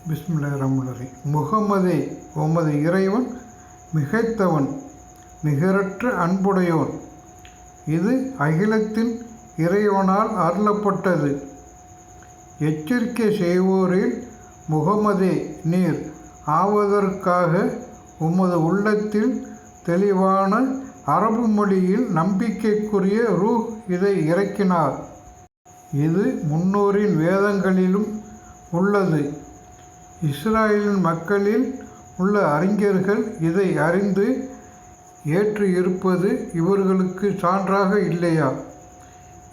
பிஸ்மில்லாஹிர்ரஹ்மானிர்ரஹீம். முகமதே, உமது இறைவன் மிகைத்தவன், நிகரற்ற அன்புடையோன். இது அகிலத்தின் இறைவனால் அருளப்பட்டது. எச்சரிக்கை செய்வோரில் முகமதே நீர் ஆவதற்காக உமது உள்ளத்தில் தெளிவான அரபு மொழியில் நம்பிக்கைக்குரிய ரூஹ் இதை இறக்கினார். இது முன்னோரின் வேதங்களிலும் உள்ளது. இஸ்ராயேலின் மக்களில் உள்ள அறிஞர்கள் இதை அறிந்து ஏற்று இருப்பது இவர்களுக்கு சான்றாக இல்லையா?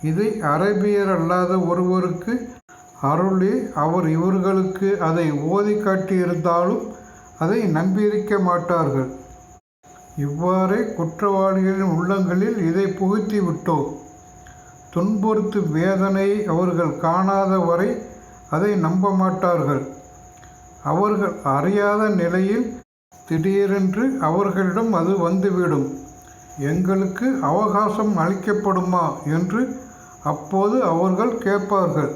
இதை அரபியர் அல்லாத ஒருவருக்கு அருளி அவர் இவர்களுக்கு அதை ஓதி காட்டியிருந்தாலும் அதை நம்பியிருக்க மாட்டார்கள். இவ்வாறே குற்றவாளிகளின் உள்ளங்களில் இதை புகுத்தி விட்டோம். துன்புறுத்தும் வேதனையை அவர்கள் காணாத வரை அதை நம்ப மாட்டார்கள். அவர்கள் அறியாத நிலையில் திடீரென்று அவர்களிடம் அது வந்துவிடும். எங்களுக்கு அவகாசம் அளிக்கப்படுமா என்று அப்போது அவர்கள் கேட்பார்கள்.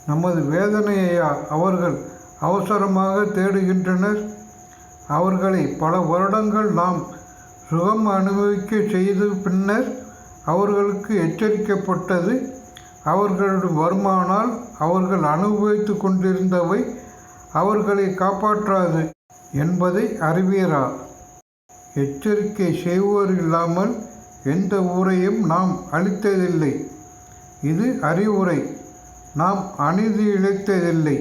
நமது வேதனையையா அவர்கள் அவசரமாக தேடுகின்றனர்? அவர்களை பல வருடங்கள் நாம் சுகம் அனுபவிக்க செய்து பின்னர் அவர்களுக்கு எச்சரிக்கப்பட்டது. அவர்களுடைய வருமானால் அவர்கள் அனுபவித்து கொண்டிருந்தவை அவர்களை காப்பாற்றாது என்பதை அறிவீரா? எச்சரிக்கை செய்வோர் இல்லாமல் எந்த ஊரையும் நாம் அளித்ததில்லை. இது அறிவுரை, நாம் அநீதி இழைத்ததில்லை.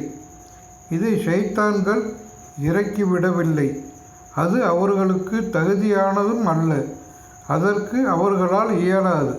இதை ஷைத்தான்கள் இறக்கிவிடவில்லை. அது அவர்களுக்கு தகுதியானதும் அல்ல. அதற்கு அவர்களால் இயலாது.